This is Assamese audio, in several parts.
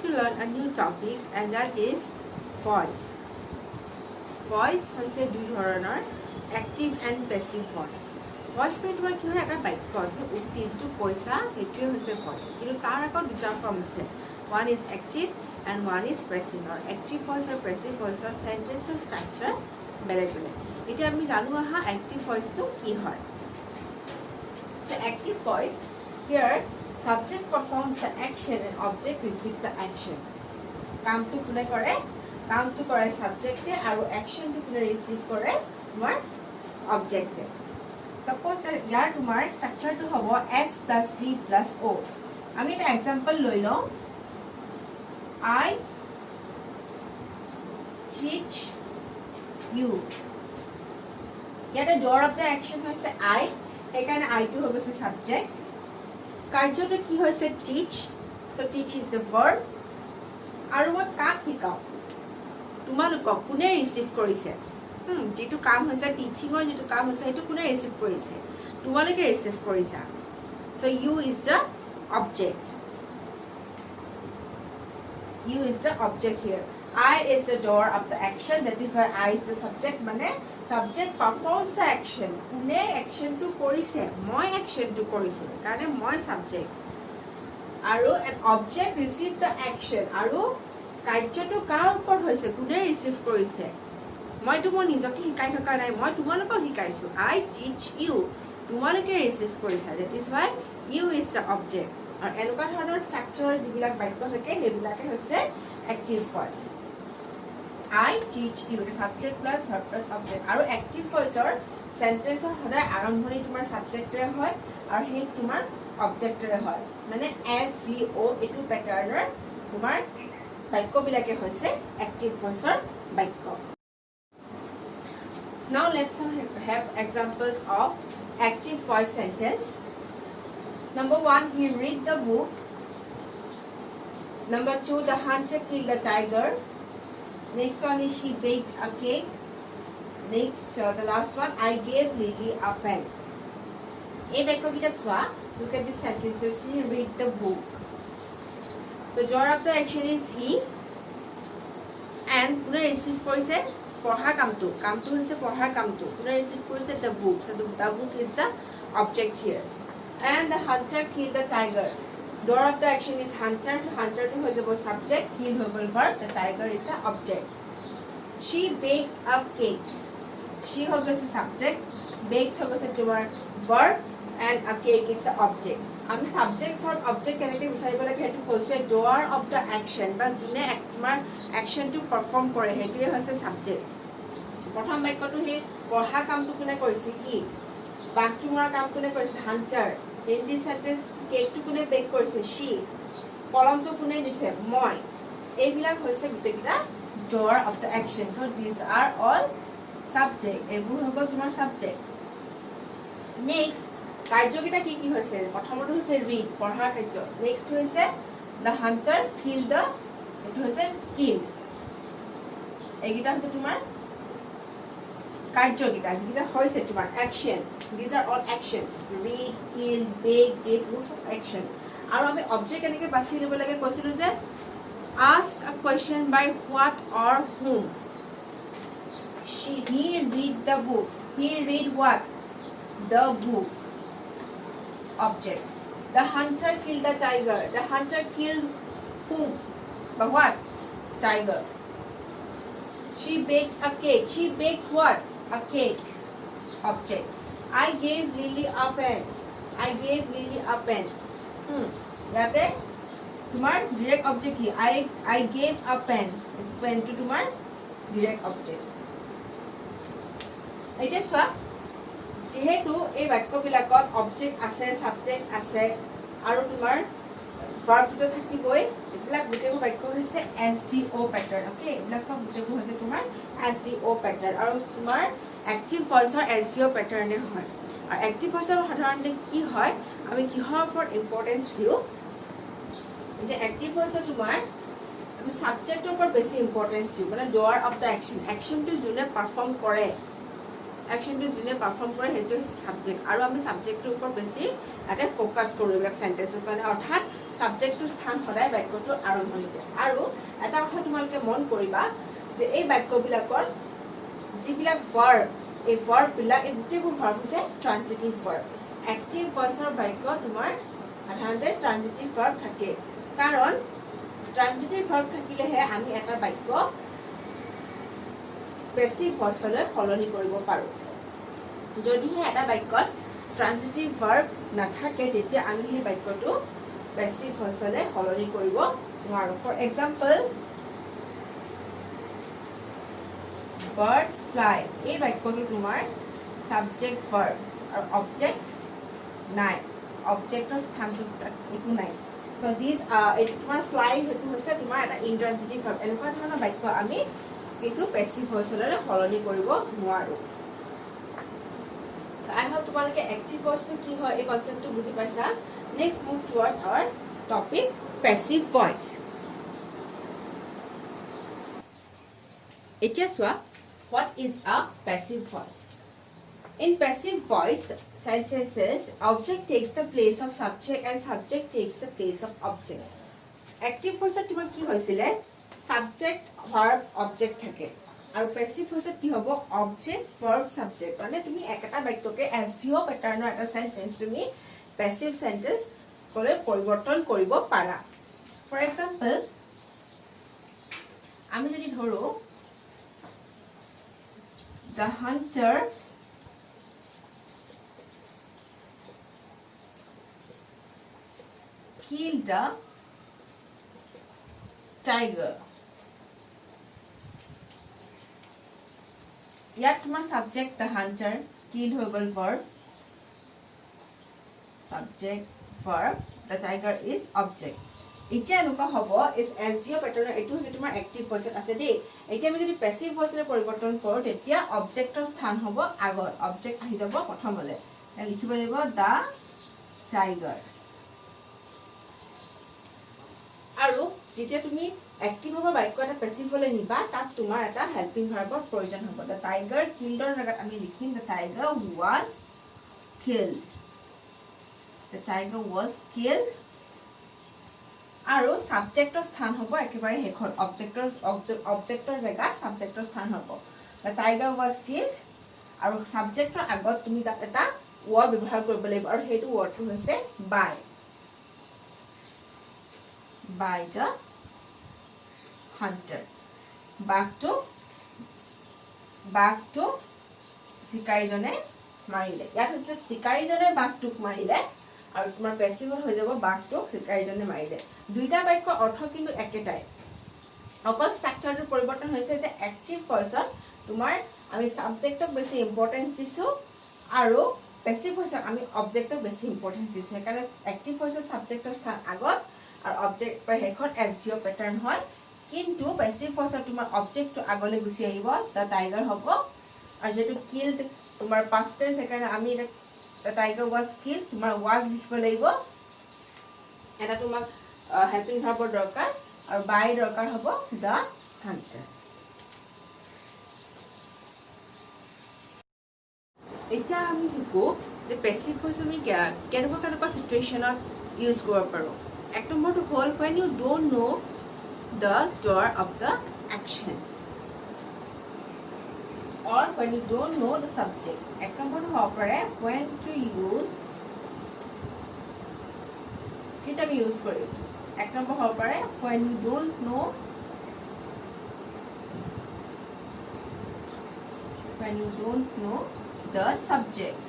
to learn a new topic, and that is voice. Voice হৈছে দুই ধৰণৰ active and passive voice. Voice মানে তোমাৰ কি হয় এটা বাক্য উক্তি যিটো কৈছা সেইটোৱে হৈছে voice. কিন্তু তাৰ আকৌ দুটা ফৰ্ম আছে. One is active and one is passive. Or active voice or passive voice or sentence or structure বেলেগ বেলেগ. এতিয়া আমি জানো আহা active voice টো কি হয়. So active voice, here subject performs the action and object receives the action. কামটো কোনে কৰে? কামটো কৰে সাবজেক্টে আৰু অ্যাকশনটো কোনে ৰিসিভ কৰে? তোমাৰ অবজেক্টে। সাপোজ ইয়াৰ তোমাৰ স্ট্ৰাকচাৰটো হ'ব S + V + O। আমি এটা এক্সাম্পল লৈ লওঁ। I teach you। ইয়াতে ডৰ অফ দ্য অ্যাকশন হৈছে I, সেইকাৰণে I টো হৈ গৈছে সাবজেক্ট। কাৰ্যটো কি হৈছে teach, so teach is the verb। আৰু মই কাক শিকাও? তোমালোকক কোনে ৰিসিভ কৰিছে? যেটো কাম হৈছে টিচিংৰ যেটো কাম হৈছে সেইটো কোনে ৰিসিভ কৰিছে? তোমালোকে ৰিসিভ কৰিছা। So you is the object. You is the object here. I is the doer of the action, that is why I is the subject. মানে subject performs the action. কোনে action টো কৰিছে? মই action টো কৰিছো কাৰণে মই subject। আৰু an object receive the action। আৰু কাৰ্যটো কাৰ ওপৰত হৈছে? কোনে ৰিসিভ কৰিছে? মইতো মই নিজকে শিকাই থকা নাই, মই তোমালোকক শিকাইছো। I teach you, তোমালোকে ৰিসিভ কৰিছা, that is why you is the object। আৰু এনেকুৱা ধৰণৰ স্ট্ৰাকচাৰৰ যিবিলাক বাক্য থাকে সেইবিলাকে হৈছে active voice। I teach you, the subject plus verb plus object। আৰু active voiceৰ সেন্টেন্সৰ সদায় আৰম্ভণি তোমাৰ সাবজেক্টৰে হয় আৰু সেই তোমাৰ অবজেক্টৰে হয়। মানে S V O এটো প্যাটাৰ্নৰ তোমাৰ বাক্যবিলাকে হৈছে active voiceৰ বাক্য। Now let's have examples of active voice sentence. Number 1, he read the book. Number 2, the hunter killed the tiger. Next one is she baked a cake. Next, the last one, I gave Lily a pen. এই বাক্যকেইটা চোৱা, look at these sentences. He read the book. The doer of the action is he, and কোনে ৰিসিভ কৰিছে? পঢ়া কামটো হৈছে পঢ়া কামটো কোনে ৰিসিভ কৰিছে? the book, so the book is the object here। and the hunter killed the tiger, doer of the action is hunter, hunter to হৈ যাব subject, kill হৈ গ'ল verb, the tiger is the object। she baked a cake, she হৈ গৈছে subject, baked হৈ গৈছে তোমাৰ verb, and a cake is the object। আমি সাবজেক্ট ফৰ্ম অবজেক্ট কেনেকৈ বিচাৰিব লাগে সেইটো কৈছো। doer of the action বা যোনে তোমাৰ অ্যাকশনটো পাৰফৰ্ম কৰে সেইটোৱে হৈছে সাবজেক্ট। প্ৰথম বাক্যটো হে পঢ়া কামটো কোনে কৰিছে? কি। বাঘটো মৰা কাম কোনে কৰিছে? হান্টাৰ। ইন দিস সেন্টেন্স কেকটো কোনে বেক কৰিছে? she। কলমটো কোনে দিছে? মই। এইবিলাক হৈছে গোটেইকেইটা doer of the action, so these are all subject। এইবোৰ হ'ব তোমাৰ সাবজেক্ট। নেক্সট কাৰ্যকেইটা কি কি হৈছে? প্ৰথমটো হৈছে read, পঢ়াৰ কাৰ্য। নেক্সট হৈছে the hunter kill the, এটো হৈছে kill। এইকেইটা হৈছে তোমাৰ কাৰ্যকেইটা যিকেইটা হৈছে তোমাৰ action। these are all actions, read, kill, bake, date, most of action। আৰু আমি অবজেক্ট কেনেকৈ বাছি ল'ব লাগে কৈছিলো যে ask a question by what or whom। he read the book, he read what? the book, object। the hunter killed the tiger, the hunter killed whom? But what? tiger। she baked a cake, she baked what? a cake, object। I gave Lily a pen, I gave Lily a pen। ইয়াতে তোমাৰ direct object কি? I gave a pen, pen to তোমাৰ direct object। এতিয়া চোৱা, যেহেতু এই বাক্যবিলাকত অবজেক্ট আছে, সাবজেক্ট আছে আৰু তোমাৰ ভাৰ্বটো থাকিবই, এইবিলাক গোটেইবোৰ বাক্য হৈছে SVO প্যাটাৰ্ন। ওকে, এইবিলাক সব গোটেইবোৰ হৈছে তোমাৰ SVO প্যাটাৰ্ন। আৰু তোমাৰ এক্টিভ ভয়েসৰ SVO প্যাটাৰ্নে হয়। আৰু এক্টিভ ভয়েসৰ সাধাৰণতে কি হয়, আমি কিহৰ ওপৰত ইম্পৰ্টেন্স দিওঁ? যে এক্টিভ ভয়েসৰ তোমাৰ আমি সাবজেক্টৰ ওপৰত বেছি ইম্পৰ্টেন্স দিওঁ। মানে doer of the action, অ্যাকশনটো যোনে পাৰফৰ্ম কৰে, অ্যাকশনটো যোনে পাৰফৰ্ম কৰে সেইটো হৈছে সাবজেক্ট। আৰু আমি সাবজেক্টৰ ওপৰত বেছি ইয়াতে ফোকাস কৰোঁ এইবিলাক সেন্টেন্সৰ কাৰণে। অৰ্থাৎ সাবজেক্টৰ স্থান সদায় বাক্যটোৰ আৰম্ভণিতে আৰু এটা কথা তোমালোকে মন কৰিবা যে এই বাক্যবিলাকৰ যিবিলাক ভাৰ্ব এই ভাৰ্ববিলাক এই গোটেইবোৰ ভাৰ্ব হৈছে ট্ৰান্সিটিভ ভাৰ্ব এক্টিভ ভইচৰ বাক্য তোমাৰ সাধাৰণতে ট্ৰান্সিটিভ ভাৰ্ব থাকে কাৰণ ট্ৰান্সিটিভ ভাৰ্ব থাকিলেহে আমি এটা বাক্য পেসিভ ভইচলৈ সলনি কৰিব পাৰো যদিহে এটা বাক্যত ট্ৰান্সিটিভ ভাৰ্ব নাথাকে তেতিয়া আমি সেই বাক্যটো পেসিভ ভইচলৈ সলনি কৰিব নোৱাৰো ফৰ এক্সাম্পল birds fly এই বাক্যটো তোমাৰ সাবজেক্ট ভাৰ্ব আৰু অবজেক্ট নাই অবজেক্টৰ স্থানটো একো নাই সো দিস এইটো তোমাৰ ফ্লাই হেতু হৈছে তোমাৰ এটা ইন্ট্ৰান্সিটিভ ভাৰ্ব এনেকুৱা ধৰণৰ বাক্য আমি এইটো পেসিভ ভইচলৈ সলনি কৰিব নোৱাৰো I hope তোমালোকে active voice to কি হয় এই কনসেপ্টটো বুজি পাইছা next move towards our topic passive voice এতিয়া চোৱা what is a passive voice in passive voice sentences object takes the place of subject and subject takes the place of object active voice তোমাৰ কি হৈছিলে subject verb object থাকে আৰু পেসিভ ভইচত কি হ'ব অবজেক্ট ভাৰ্ব সাবজেক্ট মানে তুমি একটা বাক্যকে এসভিও প্যাটাৰ্নৰ এটা সেন্টেন্স তুমি পেসিভ সেন্টেন্স কৰি পৰিৱৰ্তন কৰিব পাৰা ফৰ এক্সাম্পল আমি যদি ধৰো the hunter killed the tiger ইয়াত তোমাৰ সাবজেক্ট the hunter kill হৈ গল verb subject verb the tiger is object এতিয়া এনেকুৱা হ'ব is SVO প্যাটাৰ্নৰ এটো যে তোমাৰ এক্টিভ ভইচত আছে দেই এতিয়া আমি যদি পেসিভ ভইচলৈ পৰিৱৰ্তন কৰো তেতিয়া অবজেক্টৰ স্থান হ'ব আগত অবজেক্ট আহি যাব প্ৰথমলৈ লিখিব লাগিব the tiger আৰু যেতিয়া তুমি এক্টিভ হ'ব বাক্য এটা পেসিভ হলে নিবা তাত তোমাৰ এটা হেল্পিং ভাৰ্বৰ প্ৰয়োজন হ'ব the tiger killed ৰ জাগাত আমি লিখিম the tiger was killed the tiger was killed আৰু সাবজেক্টৰ স্থান হ'ব একেবাৰে হেখন অবজেক্টৰ জাগাত সাবজেক্টৰ স্থান হ'ব the tiger was killed আৰু সাবজেক্টৰ আগত তুমি তাত এটা ওয়াৰ্ড ব্যৱহাৰ কৰিব লাগিব আৰু হেতু ওয়াৰ্ডটো হৈছে by the hunter বাঘটো শিকাৰীজনে মাৰিলে ইয়াত হৈছে শিকাৰীজনে বাঘটোক মাৰিলে আৰু তোমাৰ পেসিভ হৈ যাব বাঘটোক শিকাৰীজনে মাৰিলে দুইটা বাক্যৰ অৰ্থ কিন্তু একেটাই অকল স্ট্ৰাকচাৰটো পৰিৱৰ্তন হৈছে যে এক্টিভ ভইচত তোমাৰ আমি সাবজেক্টক বেছি ইম্পৰ্টেন্স দিছো আৰু পেসিভ ভইচত আমি অবজেক্টক বেছি ইম্পৰ্টেন্স দিছো কাৰণ এক্টিভ ভইচৰ সাবজেক্টৰ স্থান আগত আৰু অবজেক্ট বা হেখন এসভিও প্যাটাৰ্ন হয় কিন্তু পেসিভ ভইচত তোমাৰ অবজেক্টটো আগলৈ গুচি আহিব the tiger হ'ব আৰু যেটো killed তোমাৰ past tense একাৰণে আমি the tiger was killed তোমাৰ was লিখিব লাগিব এটা তোমাক হেল্পিং ভাৰ্বৰ দৰকাৰ আৰু by দৰকাৰ হ'ব the hunter এটা আমি শিকো যে পেসিভ ভইচ আমি কেনেকুৱা সিচুৱেচনত ইউজ কৰিব পাৰো এক নম্বৰটো হ'ল when you don't know the door of the action or when you don't know the subject এক নম্বৰটো হ'ব পাৰে when to use কিটা আমি ইউজ কৰিম এক নম্বৰ হ'ব পাৰে when you don't know the subject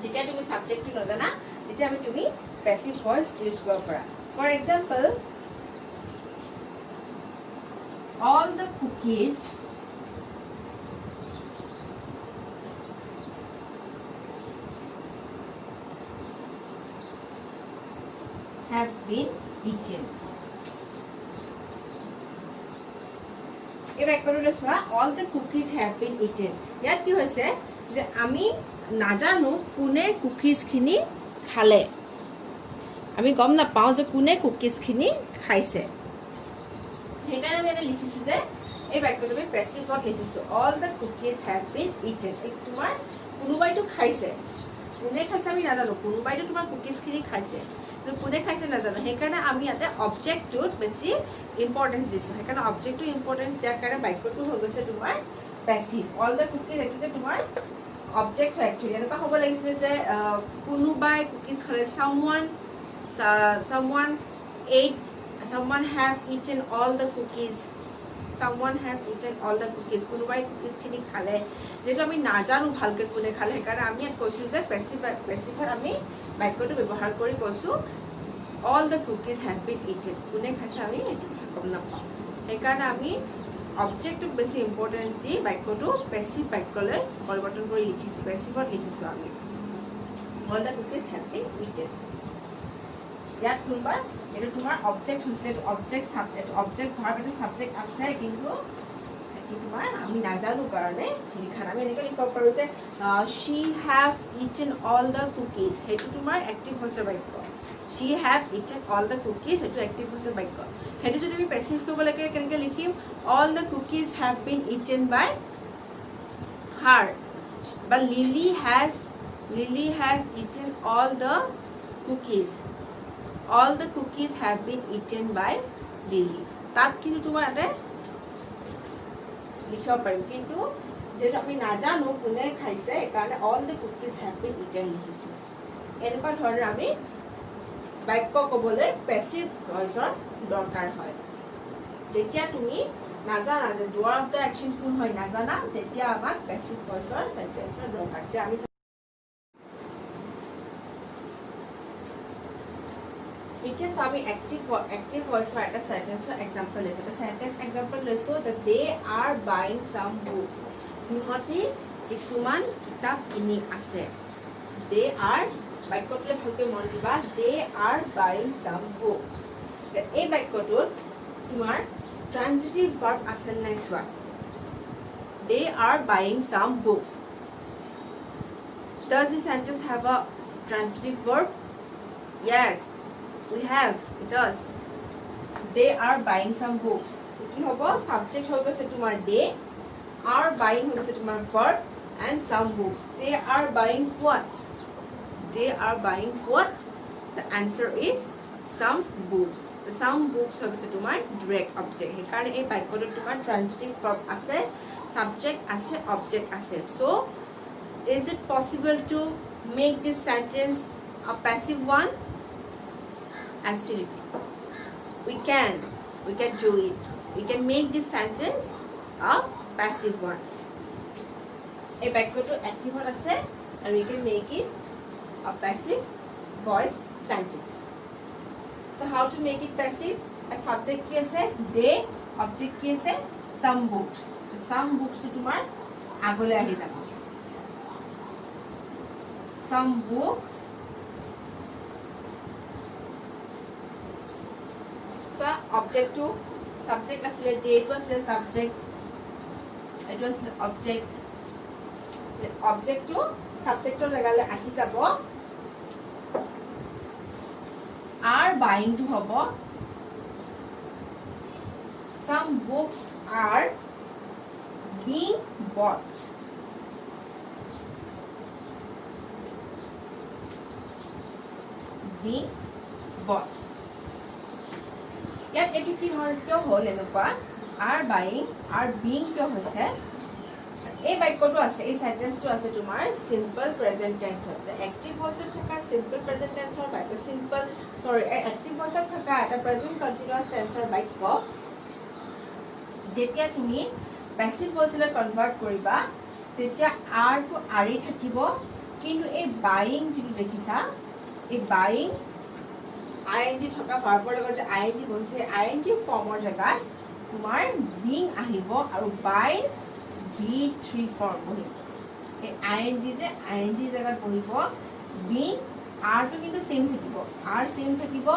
যেতিয়া তুমি সাবজেক্টটো নজানা তেতিয়া তুমি পেসিভ ভইচ ইউজ কৰিব পাৰা for example all the cookies have been eaten এই বাক্যটো চোৱা all the cookies have been eaten ইয়াত কি হৈছে যে আমি নাজানো কোনে কুকিজ খিনি খালে আমি গম নাপাওঁ যে কোনে কুকিজ খিনি খাইছে সেইকাৰণে আমি এটা লিখিছো যে এই বাক্যটো আমি পেসিভত লিখিছো all the cookies have been eaten এই তোমাৰ কোনোবাইটো খাইছে কোনে খাইছে আমি নাজানো কোনোবাইতো তোমাৰ কুকিজখিনি খাইছে কিন্তু কোনে খাইছে নাজানো সেইকাৰণে আমি ইয়াতে অবজেক্টটোত বেছি ইম্পৰ্টেঞ্চ দিছোঁ সেইকাৰণে অবজেক্টটো ইম্পৰ্টেঞ্চ দিয়াৰ কাৰণে বাক্যটো হৈ গৈছে তোমাৰ পেছিভ অল দ্য কুকিজ এইটো যে তোমাৰ অবজেক্ট হয় একচুৱেলি এনেকুৱা হ'ব লাগিছিলে যে কোনোবাই কুকিজ খালে someone have eaten all the cookies কোনোবাই কুকিজখিনি খালে যেহেতু আমি নাজানো ভালকৈ কোনে খালে সেইকাৰণে আমি ইয়াত কৈছোঁ যে পেছিভত আমি বাক্যটো ব্যৱহাৰ কৰি কৈছোঁ all the cookies have been eaten কোনে খাইছে আমি এইটো গম নাপাওঁ সেইকাৰণে আমি অবজেক্টটোক বেছি ইম্পৰ্টেঞ্চ দি বাক্যটো পেছিভ বাক্যলৈ পৰিৱৰ্তন কৰি লিখিছোঁ পেছিভত লিখিছোঁ আমি all the cookies have been eaten ইয়াত কোনোবা এইটো তোমাৰ অবজেক্ট হৈছে এইটো অবজেক্ট ভাৰ্ব এইটো ছাবজেক্ট আছে কিন্তু এইটো তোমাৰ আমি নাজানো কাৰণে লিখা আমি এনেকৈ লিখিব পাৰোঁ যে she have eaten all the cookies সেইটো তোমাৰ এক্টিভ হৈছে বাক্য she have eaten all the cookies সেইটো এক্টিভ হৈছে বাক্য সেইটো যদি আমি পেছিভ কৰিব লাগে কেনেকৈ লিখিম all the cookies have been eaten by her বা Lily has eaten all the cookies all the cookies have been eaten by Lily তাত কিন্তু তোমাৰ এটা লিখিব পাৰিম কিন্তু যেটা আমি নাজানো কোনে খাইছে সেইকাৰণে all the cookies have been eaten লিখিছোঁ এনেকুৱা ধৰণৰ আমি বাক্য ক'বলৈ পেছিভ ভইচৰ দৰকাৰ হয় যেতিয়া তুমি নাজানা যে ডুৱাৰ অফ দ্য একশ্যন কোন হয় নাজানা তেতিয়া আমাক পেছিভ ভইচৰ সেন্টেন্সৰ দৰকাৰ তেতিয়া আমি এতিয়া আমি এক্টিভ ভইচৰ এটা সেন্টেন্সৰ এক্সাম্পল লৈছোঁ এটা সেন্টেন্স এক্সাম্পল লৈছোঁ that they are buying some books সিহঁতি কিছুমান কিতাপ কিনি আছে they are বাক্যটোলৈ ভালকৈ মন দিবা they are buying some books এই বাক্যটোত তোমাৰ ট্ৰান্সিটিভ ভাৰ্ব আছে নাই চোৱা they are buying some books does this sentence have a transitive verb yes we have it does they are buying some books কি হ'ব subject হৈ গৈছে তোমাৰ they are buying হৈ গৈছে তোমাৰ verb and some books they are buying what the answer is some books some books হৈ গৈছে তোমাৰ direct object সেইকাৰণে এই বাক্যটোত তোমাৰ transitive verb আছে subject আছে object আছে so is it possible to make this sentence a passive one Absolutely. We can do it. We can make this sentence a passive one. A background to active one ase and we can make it a passive voice sentence. So how to make it passive? A subject ki ase they, object ki ase some books. Some books to tomar agole ahi jabo. Some books so object to subject asile they to asile subject it was object to subject to lagale ahi jabo are buying to hobo some books are being bought ইয়াত এটো কি হয় কিয় হল এনেকুৱা are buying are being কিয় হৈছে এই বাক্যটো আছে এই সেন্টেন্সটো আছে তোমাৰ সিম্পল প্ৰেজেন্ট টেন্সৰ এক্টিভ ভইচত থকা সিম্পল প্ৰেজেন্ট টেন্সৰ বাক্য এক্টিভ ভইচত থকা এটা প্ৰেজেন্ট কন্টিনিউয়াস টেন্সৰ বাক্য যেতিয়া তুমি প্যাসিভ ভইচলৈ কনভাৰ্ট কৰিবা তেতিয়া are টো আৰি থাকিব কিন্তু এই বাইং যিটো দেখিছা এই বাইং ing থকা ভাৰ্বৰ লগত যে ing বহিছে ing ফৰ্মৰ জেগাত তোমাৰ being আহিব আৰু by v3 ফৰ্ম বহিব এই ing যে ing জেগাত বহিব being r টো কিন্তু সেম থাকিব r সেম থাকিব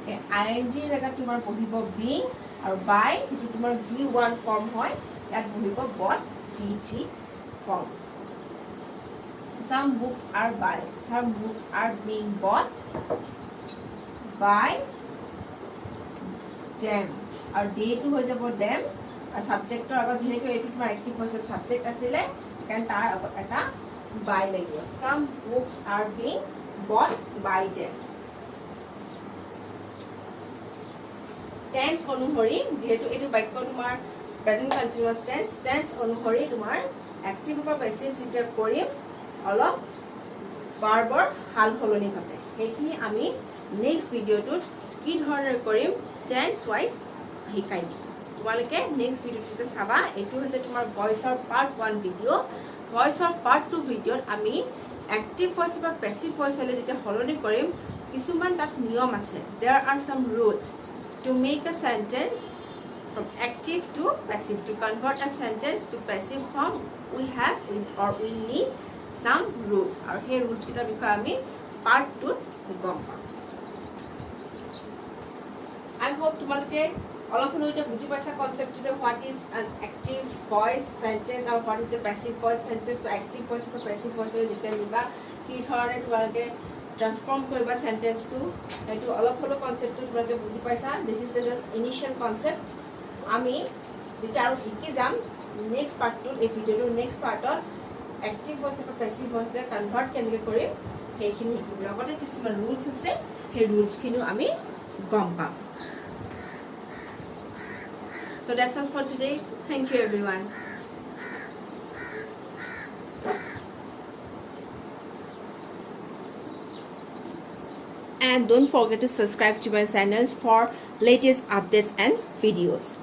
এই ing জেগাত তোমাৰ বহিব being আৰু by যেটো তোমাৰ v1 ফৰ্ম হয় ইয়াত বহিব bought v3 form some books are being bought by them আৰু they to হৈ যাব them আৰু সাবজেক্টৰ আগত যেনেকৈ এইটো তোমাৰ এক্টিভ হৈছে সাবজেক্ট আছিল কাৰণ তাৰ আগত এটা buy লাগিব. Some books are being bought by them. Tense অনুসৰি যেহেতু এইটো বাক্য তোমাৰ প্ৰেজেন্ট কন্টিনিউয়াস টেন্স অনুসৰি তোমাৰ এক্টিভ বা পেসিভ যেতিয়া কৰিম অলপ ভাৰ্বৰ হাল সলনি ঘটে সেইখিনি আমি নেক্সট ভিডিওটোত কি ধৰণে কৰিম টেন্স ওয়াইজ শিকাই দিম তোমালোকে নেক্সট ভিডিওটোতে চাবা এটো হৈছে তোমাৰ ভয়েসৰ পাৰ্ট 1 ভিডিও ভয়েসৰ পাৰ্ট 2 ভিডিওত আমি এক্টিভ ভয়েস বা পেসিভ ভয়েসলৈ যেতিয়া সলনি কৰিম কিছুমান তাত নিয়ম আছে there are some rules to make a sentence from active to passive. To convert a sentence to passive form we have or we need some rules or here rules kita bikhoye ami part 2 gom pam. I hope tumaloke অলপ হলুতে বুজি পাইছা কনসেপ্টটো what is an active voice sentence or what is the passive voice sentence to active voice to passive voice যেতিয়া লিবা কি ধৰণে তোমালোকে ট্ৰান্সফৰ্ম কৰিবা সেন্টেন্সটো এটো অলপ হলো কনসেপ্টটো তোমালোকে বুজি পাইছা this is the just initial concept আমি যেতিয়া আৰু শিকি যাম নেক্সট পাৰ্টটো এই ভিডিওৰ নেক্সট পাৰ্টত এক্টিভ ভয়েস আৰু প্যাসিভ ভয়েসে কনভাৰ্ট কেনেকৈ কৰিম সেইখিনি শিকিম লগতে কিছুমান ৰুলছ আছে সেই ৰুলছখিনিও আমি গম পাম So that's all for today. Thank you everyone. And don't forget to subscribe to my channels for latest updates and videos.